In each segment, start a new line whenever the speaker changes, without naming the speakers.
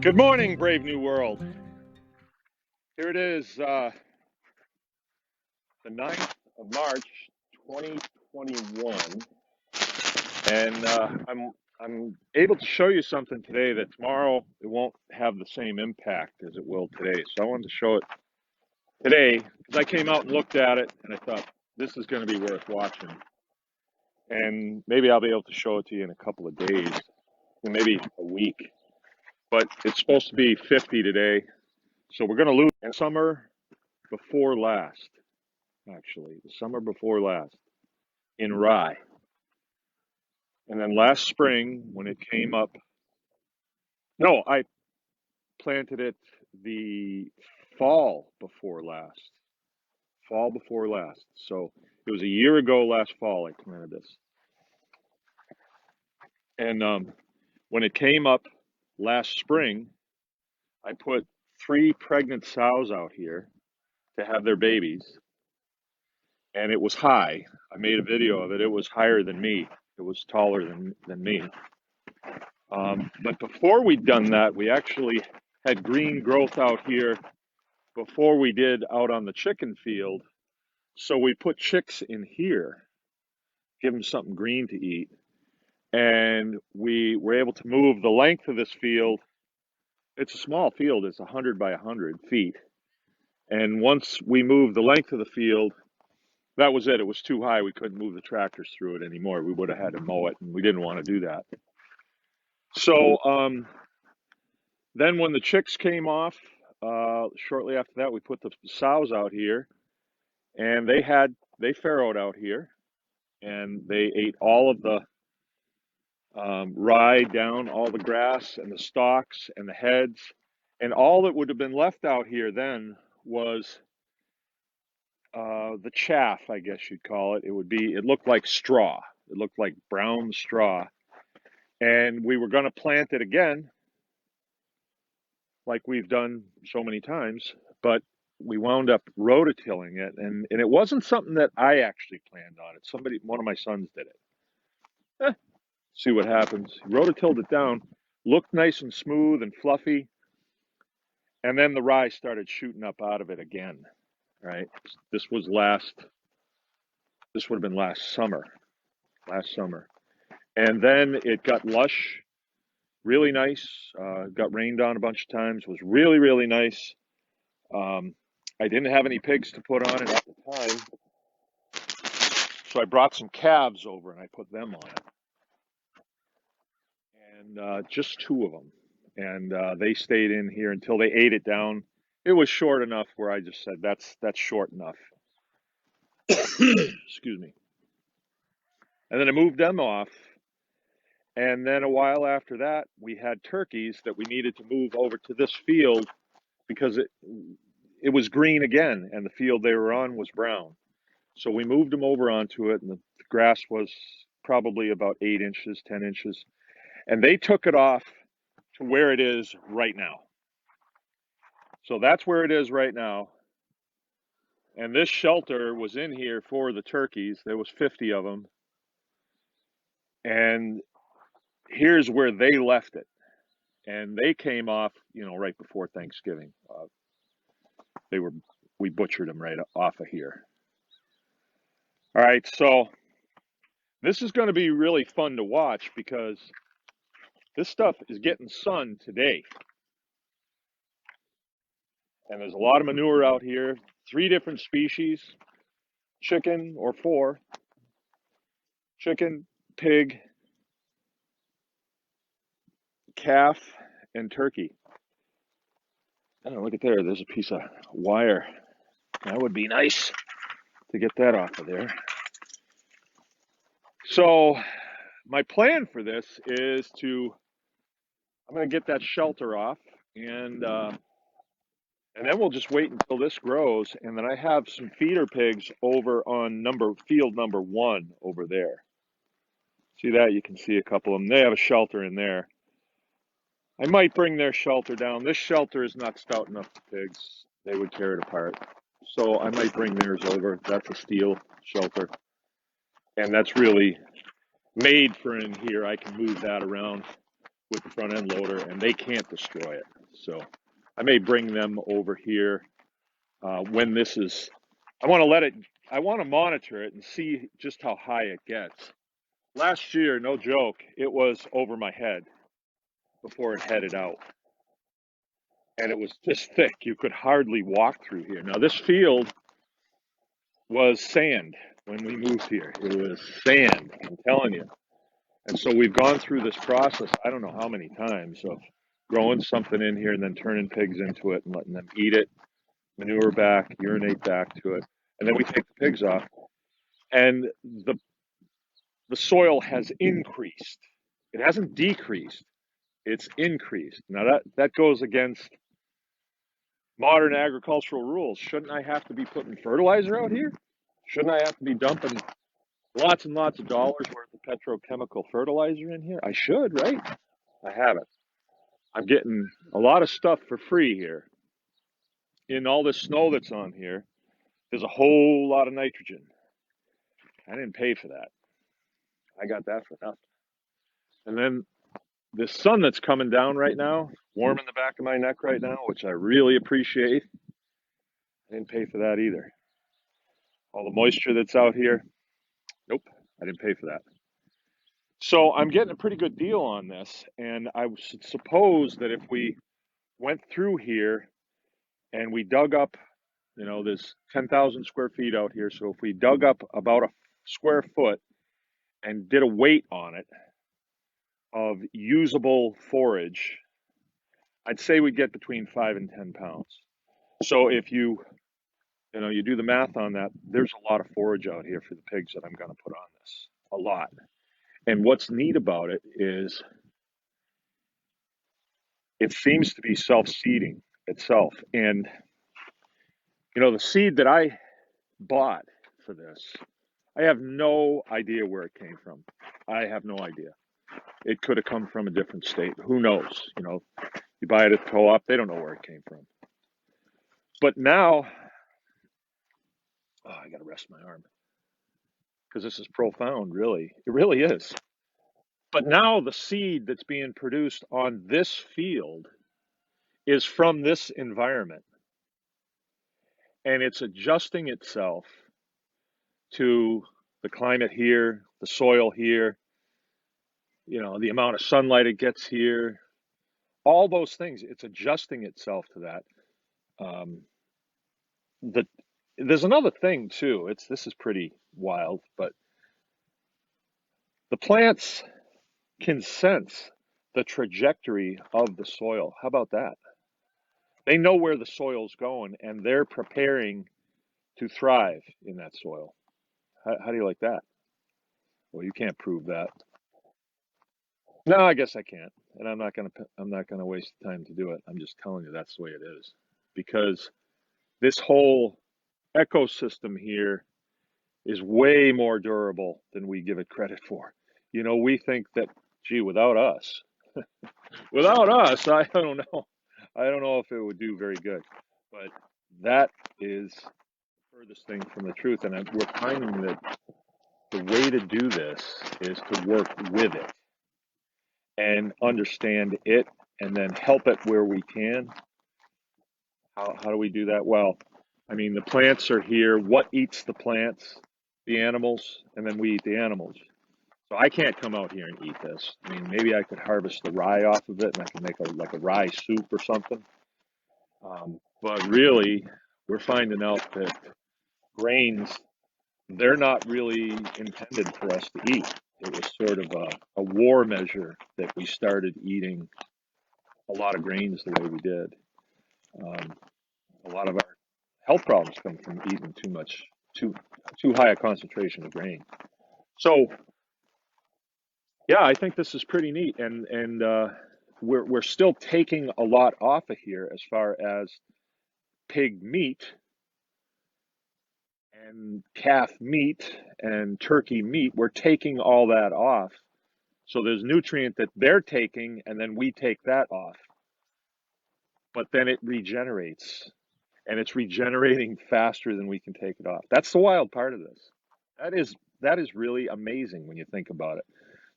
Good morning, brave new world. Here it is, the 9th of March, 2021, and I'm able to show you something today that tomorrow it won't have the same impact as it will today. So I wanted to show it today because I came out and looked at it and I thought this is going to be worth watching, and maybe I'll be able to show it to you in a couple of days, maybe a week. But it's supposed to be 50 today, so we're going to lose summer before last. Actually, the summer before last in rye. And then last spring, when it came up, no, I planted it the fall before last. Fall before last. So it was a year ago last fall I planted this. And when it came up last spring, I put 3 pregnant sows out here to have their babies. And it was high. I made a video of it. It was higher than me. It was taller than me. But before we'd done that, we actually had green growth out here before we did out on the chicken field. So we put chicks in here, give them something green to eat. And we were able to move the length of this field. It's a small field. It's 100 by 100 feet. And once we moved the length of the field, that was it. It was too high. We couldn't move the tractors through it anymore. We would have had to mow it, and we didn't want to do that. So then when the chicks came off, shortly after that, we put the sows out here, and they farrowed out here, and they ate all of the rye down, all the grass and the stalks and the heads, and all that would have been left out here then was the chaff, I guess you'd call it. It looked like straw. It looked like brown straw, and we were going to plant it again, like we've done so many times, but we wound up rototilling it, and it wasn't something that I actually planned on. It's one of my sons did it. See what happens. He rototilled it down, looked nice and smooth and fluffy, and then the rye started shooting up out of it again, right? This would have been last summer, and then it got lush, really nice, got rained on a bunch of times, was really, really nice. I didn't have any pigs to put on it at the time, so I brought some calves over and I put them on it. And just 2 of them. And they stayed in here until they ate it down. It was short enough where I just said, that's short enough. Excuse me. And then I moved them off. And then a while after that, we had turkeys that we needed to move over to this field because it was green again, and the field they were on was brown. So we moved them over onto it, and the grass was probably about 8 inches, 10 inches. And they took it off to where it is right now. So that's where it is right now. And this shelter was in here for the turkeys. There was 50 of them. And here's where they left it. And they came off, right before Thanksgiving. We butchered them right off of here. All right, so this is going to be really fun to watch because this stuff is getting sun today. And there's a lot of manure out here, 3 different species, chicken or 4, chicken, pig, calf, and turkey. Oh, look at there, there's a piece of wire. That would be nice to get that off of there. So my plan for this is I'm going to get that shelter off, and then we'll just wait until this grows, and then I have some feeder pigs over on field number 1 over there. See that? You can see a couple of them. They have a shelter in there. I might bring their shelter down. This shelter is not stout enough for pigs. They would tear it apart. So I might bring theirs over. That's a steel shelter. And that's really made for in here. I can move that around. with the front end loader, and they can't destroy it. So I may bring them over here when this is. I want to let it. I want to monitor it and see just how high it gets. Last year, no joke, it was over my head before it headed out, and it was this thick you could hardly walk through here. Now this field was sand when we moved here. It was sand, I'm telling you. And so we've gone through this process, I don't know how many times, of growing something in here and then turning pigs into it and letting them eat it, manure back, urinate back to it. And then we take the pigs off. And the soil has increased. It hasn't decreased, it's increased. Now that goes against modern agricultural rules. Shouldn't I have to be putting fertilizer out here? Shouldn't I have to be dumping lots and lots of dollars worth of petrochemical fertilizer in here? I should, right? I haven't. I'm getting a lot of stuff for free here. In all this snow that's on here, there's a whole lot of nitrogen. I didn't pay for that. I got that for nothing. And then this sun that's coming down right now, warm in the back of my neck right now, which I really appreciate. I didn't pay for that either. All the moisture that's out here, nope, I didn't pay for that. So I'm getting a pretty good deal on this, and I should suppose that if we went through here and we dug up, there's 10,000 square feet out here, so if we dug up about a square foot and did a weight on it of usable forage, I'd say we'd get between 5 and 10 pounds. So if you do the math on that, there's a lot of forage out here for the pigs that I'm going to put on this, a lot. And what's neat about it is it seems to be self-seeding itself. And, the seed that I bought for this, I have no idea where it came from. I have no idea. It could have come from a different state. Who knows? You buy it at the co-op, they don't know where it came from. But now, I got to rest my arm because this is profound, really. It really is. But now the seed that's being produced on this field is from this environment. And it's adjusting itself to the climate here, the soil here, the amount of sunlight it gets here, all those things. It's adjusting itself to that. There's another thing too. This is pretty wild, but the plants can sense the trajectory of the soil. How about that? They know where the soil's going, and they're preparing to thrive in that soil. How do you like that? Well, you can't prove that. No, I guess I can't, and I'm not gonna waste time to do it. I'm just telling you that's the way it is, because this whole ecosystem here is way more durable than we give it credit for. We think that, gee, without us, I don't know. I don't know if it would do very good, but that is the furthest thing from the truth. And we're finding that the way to do this is to work with it and understand it and then help it where we can. How do we do that? Well, the plants are here. What eats the plants? The animals, and then we eat the animals. So I can't come out here and eat this. Maybe I could harvest the rye off of it and I could make a rye soup or something. But really, we're finding out that grains, they're not really intended for us to eat. It was sort of a war measure that we started eating a lot of grains the way we did. A lot of our health problems come from eating too high a concentration of grain. So, yeah, I think this is pretty neat, and we're still taking a lot off of here as far as pig meat and calf meat and turkey meat. We're taking all that off. So there's nutrient that they're taking, and then we take that off. But then it regenerates, and it's regenerating faster than we can take it off. That's the wild part of this. That is really amazing when you think about it.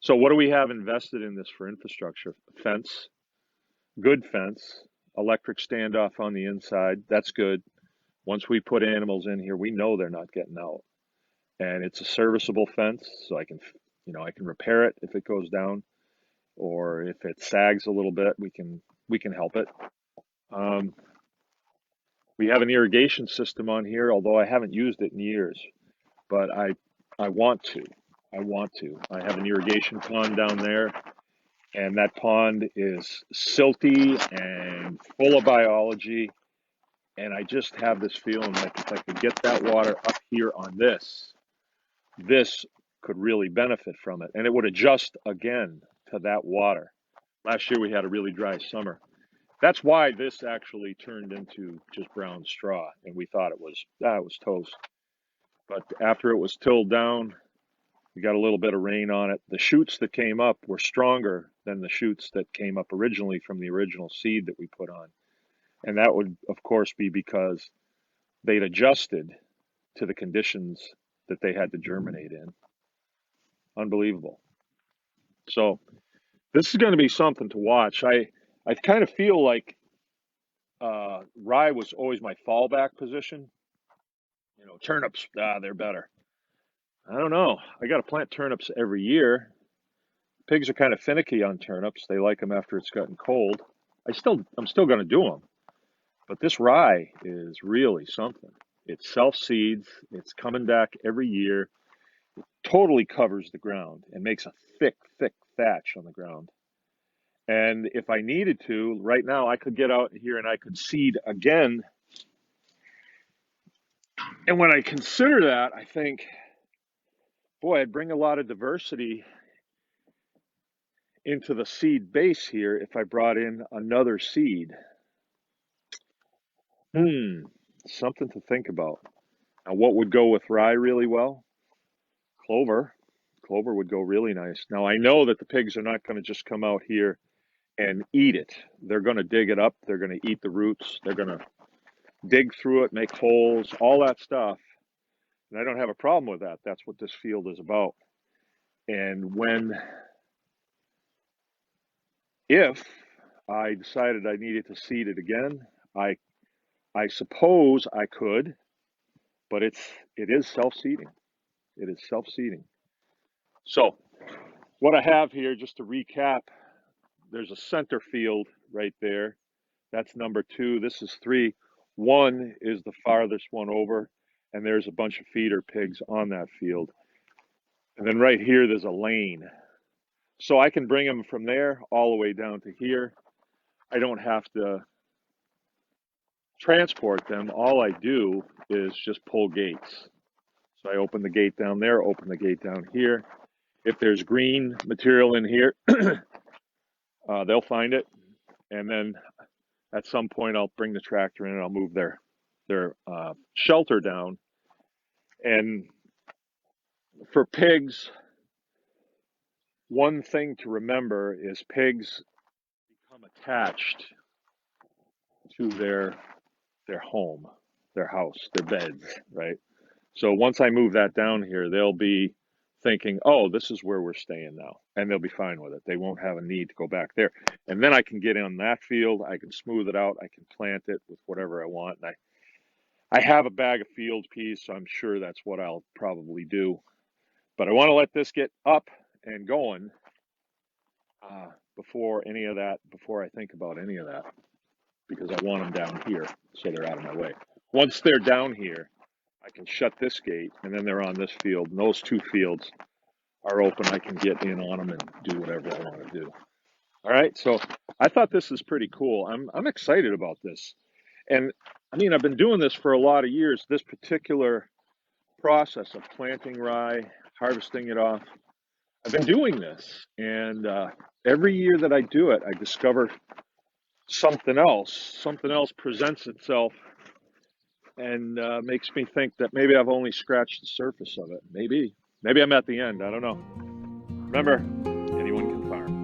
So what do we have invested in this for infrastructure? Fence, good fence, electric standoff on the inside. That's good. Once we put animals in here, we know they're not getting out. And it's a serviceable fence, so I can, I can repair it if it goes down, or if it sags a little bit, we can help it. We have an irrigation system on here, although I haven't used it in years, but I want to. I want to. I have an irrigation pond down there, and that pond is silty and full of biology. And I just have this feeling like if I could get that water up here on this could really benefit from it. And it would adjust again to that water. Last year we had a really dry summer. That's why this actually turned into just brown straw, and we thought it was toast. But after it was tilled down, we got a little bit of rain on it. The shoots that came up were stronger than the shoots that came up originally from the original seed that we put on. And that would, of course, be because they'd adjusted to the conditions that they had to germinate in. Unbelievable. So this is going to be something to watch. I kind of feel like rye was always my fallback position. Turnips, they're better. I don't know. I got to plant turnips every year. Pigs are kind of finicky on turnips. They like them after it's gotten cold. I'm still going to do them. But this rye is really something. It self-seeds. It's coming back every year. It totally covers the ground and makes a thick, thick thatch on the ground. And if I needed to, right now I could get out here and I could seed again. And when I consider that, I think, boy, I'd bring a lot of diversity into the seed base here if I brought in another seed. Something to think about. Now, what would go with rye really well? Clover. Clover would go really nice. Now, I know that the pigs are not going to just come out here and eat it. They're going to dig it up. They're going to eat the roots. They're going to dig through it, make holes, all that stuff. And I don't have a problem with that. That's what this field is about. And if I decided I needed to seed it again, I suppose I could, but it is self-seeding. It is self-seeding. So what I have here, just to recap, there's a center field right there. That's number 2. This is 3. 1 is the farthest one over, and there's a bunch of feeder pigs on that field. And then right here, there's a lane. So I can bring them from there all the way down to here. I don't have to transport them. All I do is just pull gates. So I open the gate down there, open the gate down here. If there's green material in here, they'll find it. And then at some point, I'll bring the tractor in and I'll move their shelter down. And for pigs, one thing to remember is pigs become attached to their home, their house, their beds, right? So once I move that down here, they'll be thinking, oh, this is where we're staying now. And they'll be fine with it. They won't have a need to go back there. And then I can get in that field. I can smooth it out. I can plant it with whatever I want. And I have a bag of field peas, so I'm sure that's what I'll probably do. But I want to let this get up and going before I think about any of that, because I want them down here so they're out of my way. Once they're down here, I can shut this gate, and then they're on this field, and those 2 fields are open. I can get in on them and do whatever I want to do. All right, so I thought this is pretty cool. I'm excited about this. And I mean, I've been doing this for a lot of years, this particular process of planting rye, harvesting it off. I've been doing this, and every year that I do it, I discover something else presents itself and makes me think that maybe I've only scratched the surface of it. Maybe I'm at the end. I don't know. Remember, anyone can farm.